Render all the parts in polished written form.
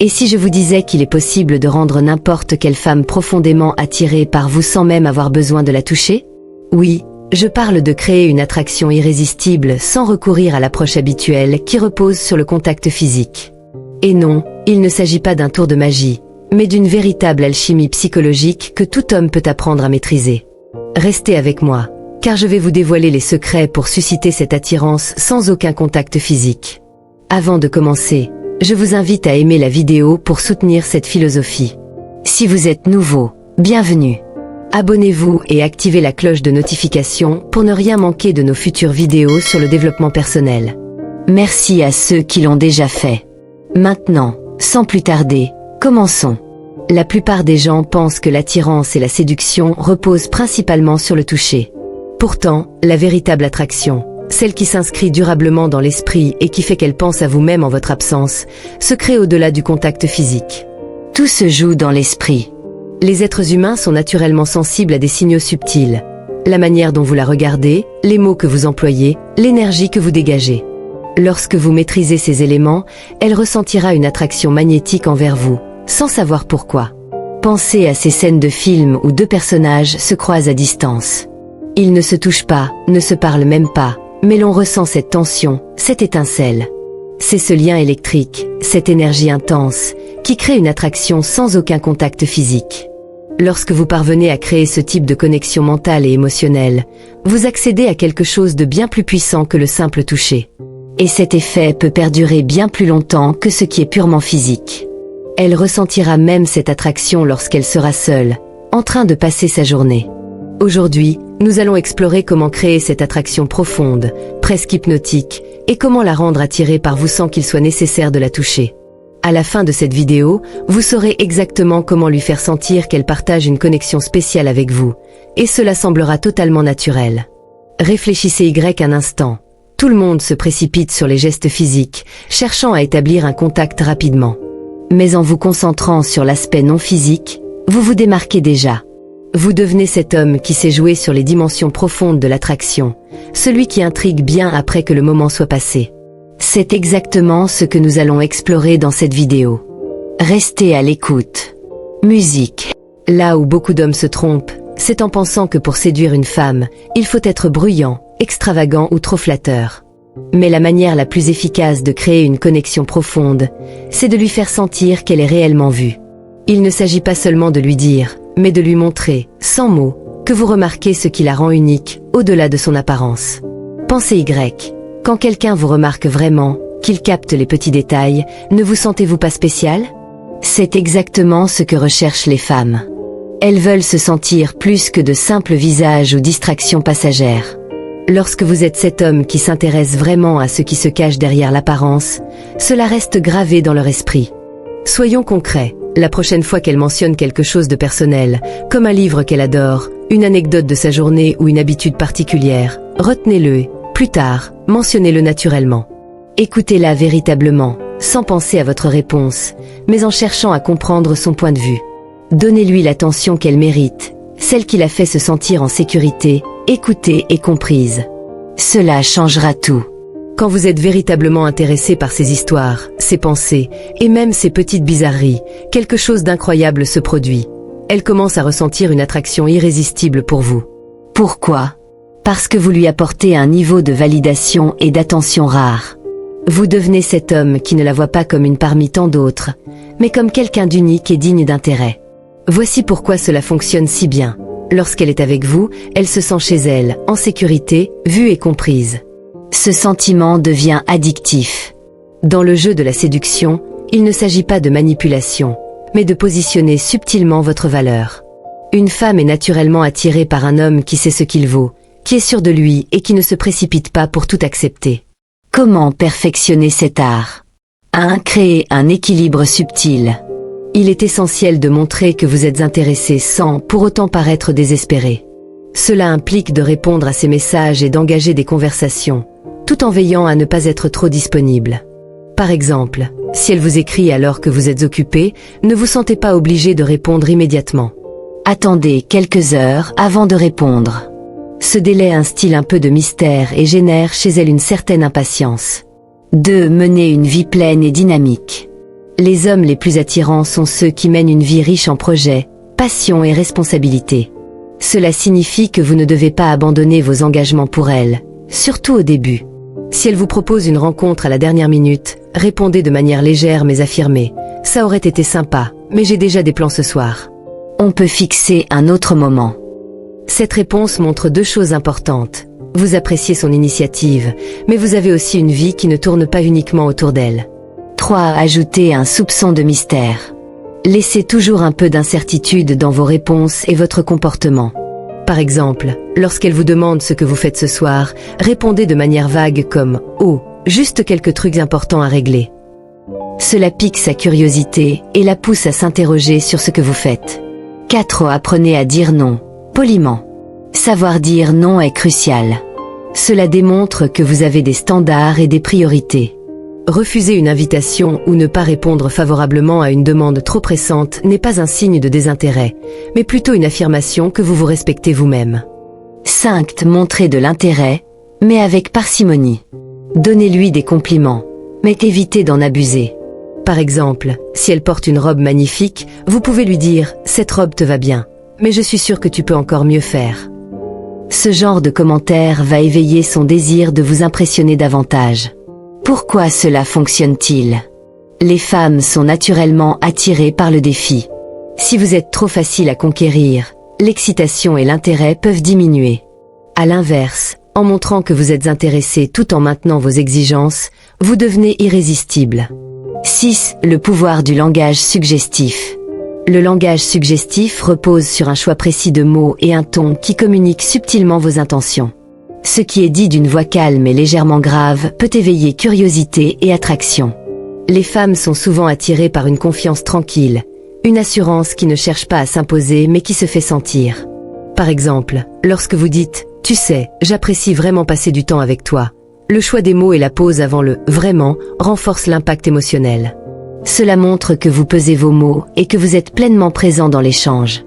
Et si je vous disais qu'il est possible de rendre n'importe quelle femme profondément attirée par vous sans même avoir besoin de la toucher? Oui, je parle de créer une attraction irrésistible sans recourir à l'approche habituelle qui repose sur le contact physique. Et non, il ne s'agit pas d'un tour de magie, mais d'une véritable alchimie psychologique que tout homme peut apprendre à maîtriser. Restez avec moi, car je vais vous dévoiler les secrets pour susciter cette attirance sans aucun contact physique. Avant de commencer, je vous invite à aimer la vidéo pour soutenir cette philosophie. Si vous êtes nouveau, bienvenue. Abonnez-vous et activez la cloche de notification pour ne rien manquer de nos futures vidéos sur le développement personnel. Merci à ceux qui l'ont déjà fait. Maintenant, sans plus tarder, commençons. La plupart des gens pensent que l'attirance et la séduction reposent principalement sur le toucher. Pourtant, la véritable attraction, celle qui s'inscrit durablement dans l'esprit et qui fait qu'elle pense à vous-même en votre absence, se crée au-delà du contact physique. Tout se joue dans l'esprit. Les êtres humains sont naturellement sensibles à des signaux subtils. La manière dont vous la regardez, les mots que vous employez, l'énergie que vous dégagez. Lorsque vous maîtrisez ces éléments, elle ressentira une attraction magnétique envers vous, sans savoir pourquoi. Pensez à ces scènes de films où deux personnages se croisent à distance. Ils ne se touchent pas, ne se parlent même pas, mais l'on ressent cette tension, cette étincelle. C'est ce lien électrique, cette énergie intense, qui crée une attraction sans aucun contact physique. Lorsque vous parvenez à créer ce type de connexion mentale et émotionnelle, vous accédez à quelque chose de bien plus puissant que le simple toucher. Et cet effet peut perdurer bien plus longtemps que ce qui est purement physique. Elle ressentira même cette attraction lorsqu'elle sera seule, en train de passer sa journée. Aujourd'hui, nous allons explorer comment créer cette attraction profonde, presque hypnotique, et comment la rendre attirée par vous sans qu'il soit nécessaire de la toucher. À la fin de cette vidéo, vous saurez exactement comment lui faire sentir qu'elle partage une connexion spéciale avec vous, et cela semblera totalement naturel. Réfléchissez un instant. Tout le monde se précipite sur les gestes physiques, cherchant à établir un contact rapidement. Mais en vous concentrant sur l'aspect non physique, vous vous démarquez déjà. Vous devenez cet homme qui sait jouer sur les dimensions profondes de l'attraction, celui qui intrigue bien après que le moment soit passé. C'est exactement ce que nous allons explorer dans cette vidéo. Restez à l'écoute. Musique. Là où beaucoup d'hommes se trompent, c'est en pensant que pour séduire une femme, il faut être bruyant, extravagant ou trop flatteur. Mais la manière la plus efficace de créer une connexion profonde, c'est de lui faire sentir qu'elle est réellement vue. Il ne s'agit pas seulement de lui dire, mais de lui montrer, sans mots, que vous remarquez ce qui la rend unique, au-delà de son apparence. Pensez quand quelqu'un vous remarque vraiment, qu'il capte les petits détails, ne vous sentez-vous pas spécial? C'est exactement ce que recherchent les femmes. Elles veulent se sentir plus que de simples visages ou distractions passagères. Lorsque vous êtes cet homme qui s'intéresse vraiment à ce qui se cache derrière l'apparence, cela reste gravé dans leur esprit. Soyons concrets, la prochaine fois qu'elle mentionne quelque chose de personnel, comme un livre qu'elle adore, une anecdote de sa journée ou une habitude particulière, retenez-le, plus tard, mentionnez-le naturellement. Écoutez-la véritablement, sans penser à votre réponse, mais en cherchant à comprendre son point de vue. Donnez-lui l'attention qu'elle mérite, celle qui la fait se sentir en sécurité, écoutée et comprise. Cela changera tout. Quand vous êtes véritablement intéressé par ces histoires, ces pensées, et même ces petites bizarreries, quelque chose d'incroyable se produit. Elle commence à ressentir une attraction irrésistible pour vous. Pourquoi? Parce que vous lui apportez un niveau de validation et d'attention rare. Vous devenez cet homme qui ne la voit pas comme une parmi tant d'autres, mais comme quelqu'un d'unique et digne d'intérêt. Voici pourquoi cela fonctionne si bien. Lorsqu'elle est avec vous, elle se sent chez elle, en sécurité, vue et comprise. Ce sentiment devient addictif. Dans le jeu de la séduction, il ne s'agit pas de manipulation, mais de positionner subtilement votre valeur. Une femme est naturellement attirée par un homme qui sait ce qu'il vaut, qui est sûr de lui et qui ne se précipite pas pour tout accepter. Comment perfectionner cet art? 1. Créer un équilibre subtil. Il est essentiel de montrer que vous êtes intéressé sans pour autant paraître désespéré. Cela implique de répondre à ses messages et d'engager des conversations, tout en veillant à ne pas être trop disponible. Par exemple, si elle vous écrit alors que vous êtes occupé, ne vous sentez pas obligé de répondre immédiatement. Attendez quelques heures avant de répondre. Ce délai instille un peu de mystère et génère chez elle une certaine impatience. 2. Mener une vie pleine et dynamique. Les hommes les plus attirants sont ceux qui mènent une vie riche en projets, passion et responsabilités. Cela signifie que vous ne devez pas abandonner vos engagements pour elle, surtout au début. Si elle vous propose une rencontre à la dernière minute, répondez de manière légère mais affirmée. « Ça aurait été sympa, mais j'ai déjà des plans ce soir. » On peut fixer un autre moment. Cette réponse montre deux choses importantes. Vous appréciez son initiative, mais vous avez aussi une vie qui ne tourne pas uniquement autour d'elle. 3. Ajoutez un soupçon de mystère. Laissez toujours un peu d'incertitude dans vos réponses et votre comportement. Par exemple, lorsqu'elle vous demande ce que vous faites ce soir, répondez de manière vague comme « Oh, juste quelques trucs importants à régler ». Cela pique sa curiosité et la pousse à s'interroger sur ce que vous faites. 4. Apprenez à dire non, poliment. Savoir dire non est crucial. Cela démontre que vous avez des standards et des priorités. Refuser une invitation ou ne pas répondre favorablement à une demande trop pressante n'est pas un signe de désintérêt, mais plutôt une affirmation que vous vous respectez vous-même. 5. Montrez de l'intérêt, mais avec parcimonie. Donnez-lui des compliments, mais évitez d'en abuser. Par exemple, si elle porte une robe magnifique, vous pouvez lui dire « Cette robe te va bien, mais je suis sûre que tu peux encore mieux faire ». Ce genre de commentaire va éveiller son désir de vous impressionner davantage. Pourquoi cela fonctionne-t-il? Les femmes sont naturellement attirées par le défi. Si vous êtes trop facile à conquérir, l'excitation et l'intérêt peuvent diminuer. À l'inverse, en montrant que vous êtes intéressé tout en maintenant vos exigences, vous devenez irrésistible. 6. Le pouvoir du langage suggestif. Le langage suggestif repose sur un choix précis de mots et un ton qui communiquent subtilement vos intentions. Ce qui est dit d'une voix calme et légèrement grave peut éveiller curiosité et attraction. Les femmes sont souvent attirées par une confiance tranquille, une assurance qui ne cherche pas à s'imposer mais qui se fait sentir. Par exemple, lorsque vous dites « Tu sais, j'apprécie vraiment passer du temps avec toi », le choix des mots et la pause avant le « vraiment » renforcent l'impact émotionnel. Cela montre que vous pesez vos mots et que vous êtes pleinement présent dans l'échange.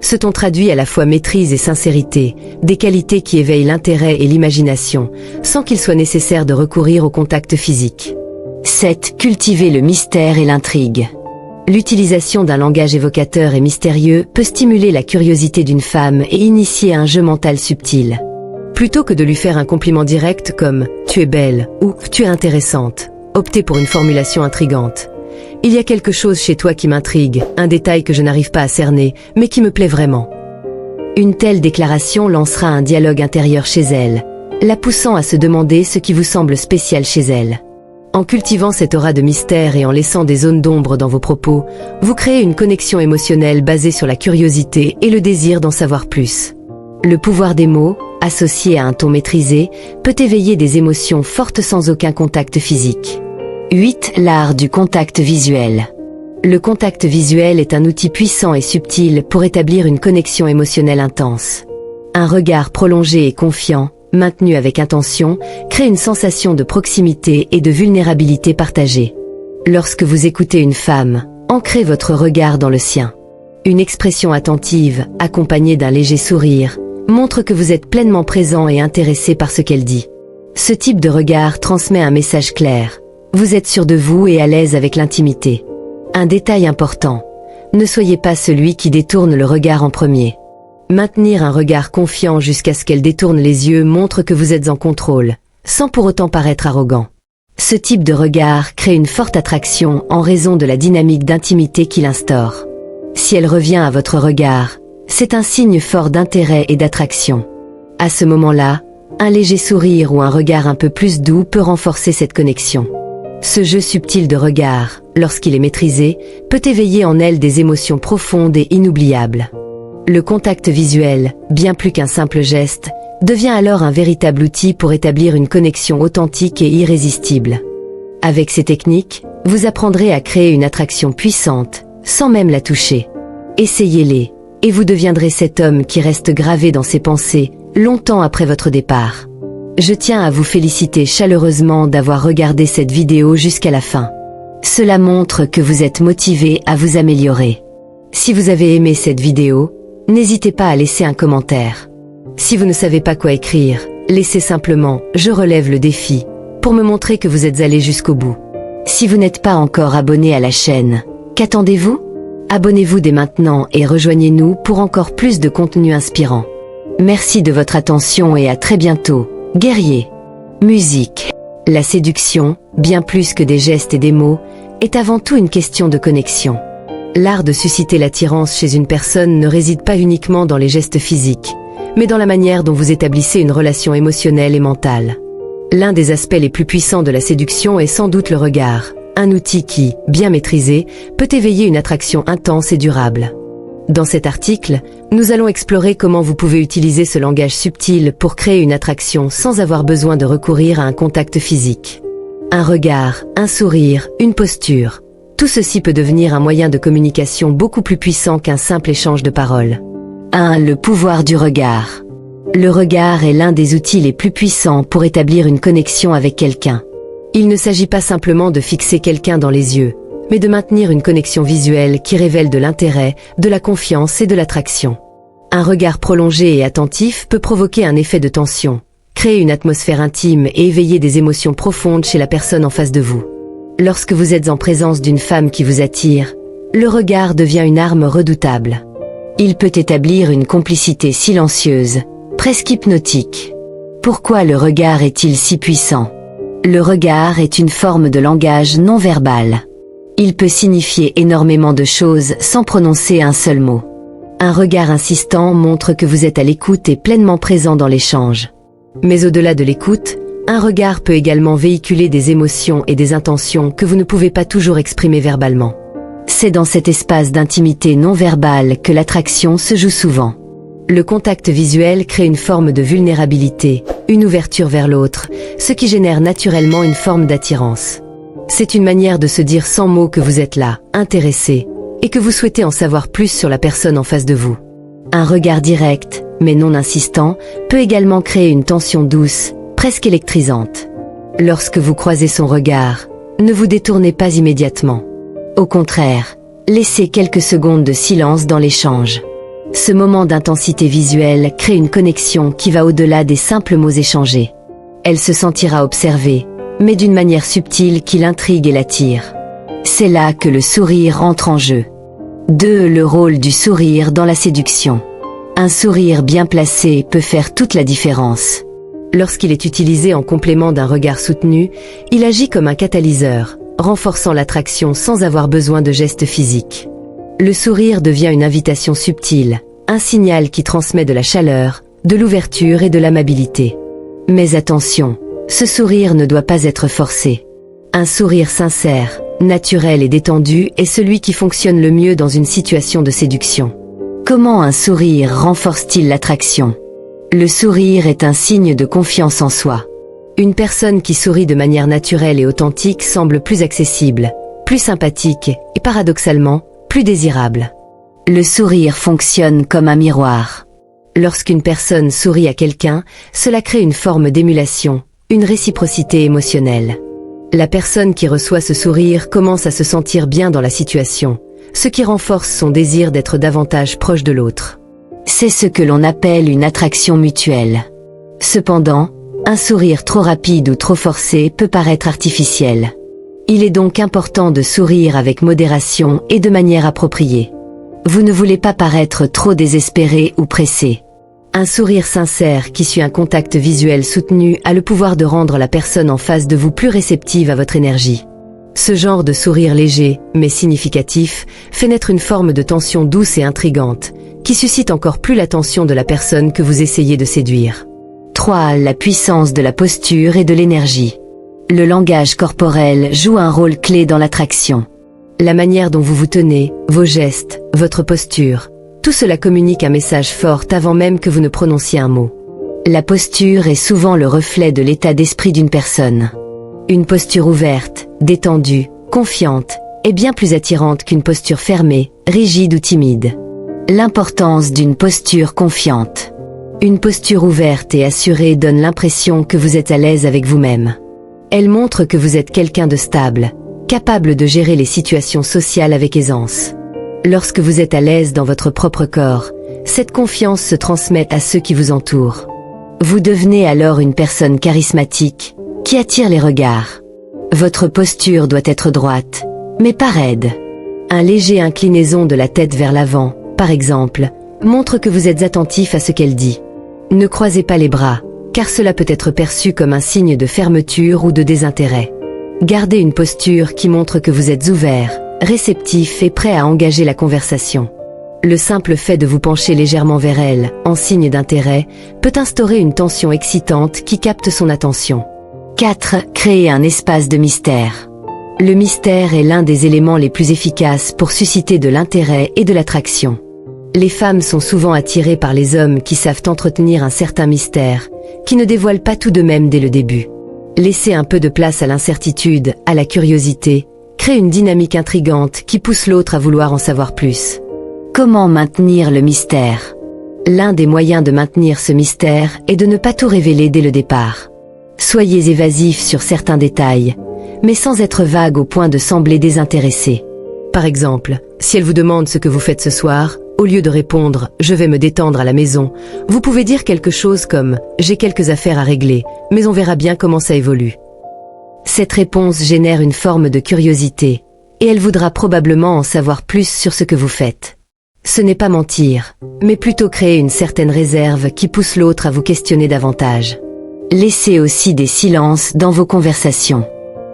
Ce ton traduit à la fois maîtrise et sincérité, des qualités qui éveillent l'intérêt et l'imagination, sans qu'il soit nécessaire de recourir au contact physique. 7. Cultivez le mystère et l'intrigue. L'utilisation d'un langage évocateur et mystérieux peut stimuler la curiosité d'une femme et initier un jeu mental subtil. Plutôt que de lui faire un compliment direct comme « Tu es belle » ou « Tu es intéressante », optez pour une formulation intrigante. Il y a quelque chose chez toi qui m'intrigue, un détail que je n'arrive pas à cerner, mais qui me plaît vraiment. Une telle déclaration lancera un dialogue intérieur chez elle, la poussant à se demander ce qui vous semble spécial chez elle. En cultivant cette aura de mystère et en laissant des zones d'ombre dans vos propos, vous créez une connexion émotionnelle basée sur la curiosité et le désir d'en savoir plus. Le pouvoir des mots, associé à un ton maîtrisé, peut éveiller des émotions fortes sans aucun contact physique. 8. L'art du contact visuel. Le contact visuel est un outil puissant et subtil pour établir une connexion émotionnelle intense. Un regard prolongé et confiant, maintenu avec intention, crée une sensation de proximité et de vulnérabilité partagée. Lorsque vous écoutez une femme, ancrez votre regard dans le sien. Une expression attentive, accompagnée d'un léger sourire, montre que vous êtes pleinement présent et intéressé par ce qu'elle dit. Ce type de regard transmet un message clair. Vous êtes sûr de vous et à l'aise avec l'intimité. Un détail important. Ne soyez pas celui qui détourne le regard en premier. Maintenir un regard confiant jusqu'à ce qu'elle détourne les yeux montre que vous êtes en contrôle, sans pour autant paraître arrogant. Ce type de regard crée une forte attraction en raison de la dynamique d'intimité qu'il instaure. Si elle revient à votre regard, c'est un signe fort d'intérêt et d'attraction. À ce moment-là, un léger sourire ou un regard un peu plus doux peut renforcer cette connexion. Ce jeu subtil de regard, lorsqu'il est maîtrisé, peut éveiller en elle des émotions profondes et inoubliables. Le contact visuel, bien plus qu'un simple geste, devient alors un véritable outil pour établir une connexion authentique et irrésistible. Avec ces techniques, vous apprendrez à créer une attraction puissante, sans même la toucher. Essayez-les, et vous deviendrez cet homme qui reste gravé dans ses pensées, longtemps après votre départ. Je tiens à vous féliciter chaleureusement d'avoir regardé cette vidéo jusqu'à la fin. Cela montre que vous êtes motivé à vous améliorer. Si vous avez aimé cette vidéo, n'hésitez pas à laisser un commentaire. Si vous ne savez pas quoi écrire, laissez simplement « Je relève le défi » pour me montrer que vous êtes allé jusqu'au bout. Si vous n'êtes pas encore abonné à la chaîne, qu'attendez-vous? Abonnez-vous dès maintenant et rejoignez-nous pour encore plus de contenu inspirant. Merci de votre attention et à très bientôt, guerriers. Musique. La séduction, bien plus que des gestes et des mots, est avant tout une question de connexion. L'art de susciter l'attirance chez une personne ne réside pas uniquement dans les gestes physiques, mais dans la manière dont vous établissez une relation émotionnelle et mentale. L'un des aspects les plus puissants de la séduction est sans doute le regard, un outil qui, bien maîtrisé, peut éveiller une attraction intense et durable. Dans cet article, nous allons explorer comment vous pouvez utiliser ce langage subtil pour créer une attraction sans avoir besoin de recourir à un contact physique. Un regard, un sourire, une posture, tout ceci peut devenir un moyen de communication beaucoup plus puissant qu'un simple échange de paroles. 1. Le pouvoir du regard. Le regard est l'un des outils les plus puissants pour établir une connexion avec quelqu'un. Il ne s'agit pas simplement de fixer quelqu'un dans les yeux, mais de maintenir une connexion visuelle qui révèle de l'intérêt, de la confiance et de l'attraction. Un regard prolongé et attentif peut provoquer un effet de tension, créer une atmosphère intime et éveiller des émotions profondes chez la personne en face de vous. Lorsque vous êtes en présence d'une femme qui vous attire, le regard devient une arme redoutable. Il peut établir une complicité silencieuse, presque hypnotique. Pourquoi le regard est-il si puissant? Le regard est une forme de langage non verbal. Il peut signifier énormément de choses sans prononcer un seul mot. Un regard insistant montre que vous êtes à l'écoute et pleinement présent dans l'échange. Mais au-delà de l'écoute, un regard peut également véhiculer des émotions et des intentions que vous ne pouvez pas toujours exprimer verbalement. C'est dans cet espace d'intimité non verbale que l'attraction se joue souvent. Le contact visuel crée une forme de vulnérabilité, une ouverture vers l'autre, ce qui génère naturellement une forme d'attirance. C'est une manière de se dire sans mots que vous êtes là, intéressé, et que vous souhaitez en savoir plus sur la personne en face de vous. Un regard direct, mais non insistant, peut également créer une tension douce, presque électrisante. Lorsque vous croisez son regard, ne vous détournez pas immédiatement. Au contraire, laissez quelques secondes de silence dans l'échange. Ce moment d'intensité visuelle crée une connexion qui va au-delà des simples mots échangés. Elle se sentira observée, mais d'une manière subtile qui l'intrigue et l'attire. C'est là que le sourire entre en jeu. 2. Le rôle du sourire dans la séduction. Un sourire bien placé peut faire toute la différence. Lorsqu'il est utilisé en complément d'un regard soutenu, il agit comme un catalyseur, renforçant l'attraction sans avoir besoin de gestes physiques. Le sourire devient une invitation subtile, un signal qui transmet de la chaleur, de l'ouverture et de l'amabilité. Mais attention, ce sourire ne doit pas être forcé. Un sourire sincère, naturel et détendu est celui qui fonctionne le mieux dans une situation de séduction. Comment un sourire renforce-t-il l'attraction? Le sourire est un signe de confiance en soi. Une personne qui sourit de manière naturelle et authentique semble plus accessible, plus sympathique et paradoxalement, plus désirable. Le sourire fonctionne comme un miroir. Lorsqu'une personne sourit à quelqu'un, cela crée une forme d'émulation, une réciprocité émotionnelle. La personne qui reçoit ce sourire commence à se sentir bien dans la situation, ce qui renforce son désir d'être davantage proche de l'autre. C'est ce que l'on appelle une attraction mutuelle. Cependant, un sourire trop rapide ou trop forcé peut paraître artificiel. Il est donc important de sourire avec modération et de manière appropriée. Vous ne voulez pas paraître trop désespéré ou pressé. Un sourire sincère qui suit un contact visuel soutenu a le pouvoir de rendre la personne en face de vous plus réceptive à votre énergie. Ce genre de sourire léger, mais significatif, fait naître une forme de tension douce et intrigante, qui suscite encore plus l'attention de la personne que vous essayez de séduire. 3. La puissance de la posture et de l'énergie. Le langage corporel joue un rôle clé dans l'attraction. La manière dont vous vous tenez, vos gestes, votre posture, tout cela communique un message fort avant même que vous ne prononciez un mot. La posture est souvent le reflet de l'état d'esprit d'une personne. Une posture ouverte, détendue, confiante, est bien plus attirante qu'une posture fermée, rigide ou timide. L'importance d'une posture confiante. Une posture ouverte et assurée donne l'impression que vous êtes à l'aise avec vous-même. Elle montre que vous êtes quelqu'un de stable, capable de gérer les situations sociales avec aisance. Lorsque vous êtes à l'aise dans votre propre corps, cette confiance se transmet à ceux qui vous entourent. Vous devenez alors une personne charismatique, qui attire les regards. Votre posture doit être droite, mais pas raide. Un léger inclinaison de la tête vers l'avant, par exemple, montre que vous êtes attentif à ce qu'elle dit. Ne croisez pas les bras, car cela peut être perçu comme un signe de fermeture ou de désintérêt. Gardez une posture qui montre que vous êtes ouvert, réceptif et prêt à engager la conversation. Le simple fait de vous pencher légèrement vers elle, en signe d'intérêt, peut instaurer une tension excitante qui capte son attention. 4. Créer un espace de mystère. Le mystère est l'un des éléments les plus efficaces pour susciter de l'intérêt et de l'attraction. Les femmes sont souvent attirées par les hommes qui savent entretenir un certain mystère, qui ne dévoilent pas tout de même dès le début. Laisser un peu de place à l'incertitude, à la curiosité, crée une dynamique intrigante qui pousse l'autre à vouloir en savoir plus. Comment maintenir le mystère? L'un des moyens de maintenir ce mystère est de ne pas tout révéler dès le départ. Soyez évasif sur certains détails, mais sans être vague au point de sembler désintéressé. Par exemple, si elle vous demande ce que vous faites ce soir, au lieu de répondre « je vais me détendre à la maison », vous pouvez dire quelque chose comme « j'ai quelques affaires à régler, mais on verra bien comment ça évolue ». Cette réponse génère une forme de curiosité, et elle voudra probablement en savoir plus sur ce que vous faites. Ce n'est pas mentir, mais plutôt créer une certaine réserve qui pousse l'autre à vous questionner davantage. Laissez aussi des silences dans vos conversations.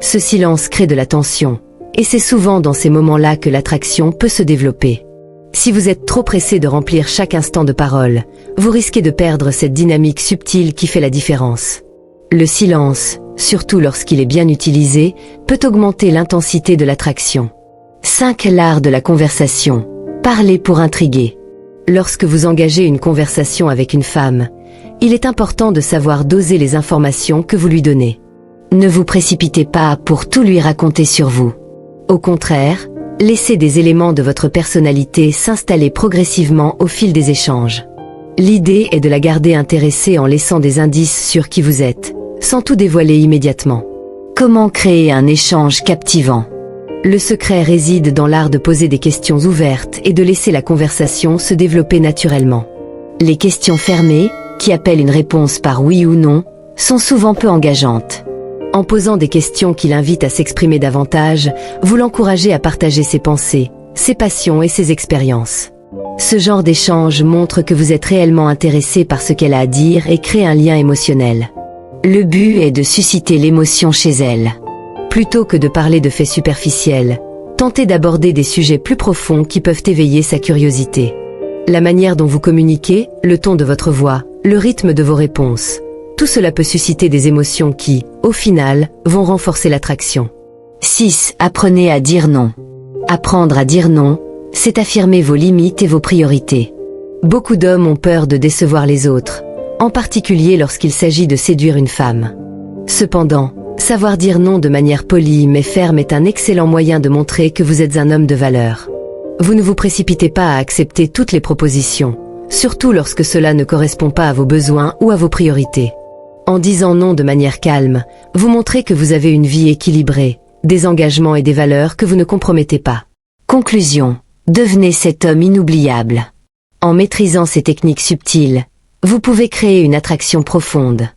Ce silence crée de la tension, et c'est souvent dans ces moments-là que l'attraction peut se développer. Si vous êtes trop pressé de remplir chaque instant de parole, vous risquez de perdre cette dynamique subtile qui fait la différence. Le silence, surtout lorsqu'il est bien utilisé, peut augmenter l'intensité de l'attraction. 5. L'art de la conversation. Parlez pour intriguer. Lorsque vous engagez une conversation avec une femme, il est important de savoir doser les informations que vous lui donnez. Ne vous précipitez pas pour tout lui raconter sur vous. Au contraire, laissez des éléments de votre personnalité s'installer progressivement au fil des échanges. L'idée est de la garder intéressée en laissant des indices sur qui vous êtes, sans tout dévoiler immédiatement. Comment créer un échange captivant? Le secret réside dans l'art de poser des questions ouvertes et de laisser la conversation se développer naturellement. Les questions fermées, qui appellent une réponse par oui ou non, sont souvent peu engageantes. En posant des questions qui l'invitent à s'exprimer davantage, vous l'encouragez à partager ses pensées, ses passions et ses expériences. Ce genre d'échange montre que vous êtes réellement intéressé par ce qu'elle a à dire et crée un lien émotionnel. Le but est de susciter l'émotion chez elle. Plutôt que de parler de faits superficiels, tentez d'aborder des sujets plus profonds qui peuvent éveiller sa curiosité. La manière dont vous communiquez, le ton de votre voix, le rythme de vos réponses, tout cela peut susciter des émotions qui, au final, vont renforcer l'attraction. 6. Apprenez à dire non. Apprendre à dire non, c'est affirmer vos limites et vos priorités. Beaucoup d'hommes ont peur de décevoir les autres, en particulier lorsqu'il s'agit de séduire une femme. Cependant, savoir dire non de manière polie mais ferme est un excellent moyen de montrer que vous êtes un homme de valeur. Vous ne vous précipitez pas à accepter toutes les propositions, surtout lorsque cela ne correspond pas à vos besoins ou à vos priorités. En disant non de manière calme, vous montrez que vous avez une vie équilibrée, des engagements et des valeurs que vous ne compromettez pas. Conclusion. Devenez cet homme inoubliable. En maîtrisant ces techniques subtiles, vous pouvez créer une attraction profonde.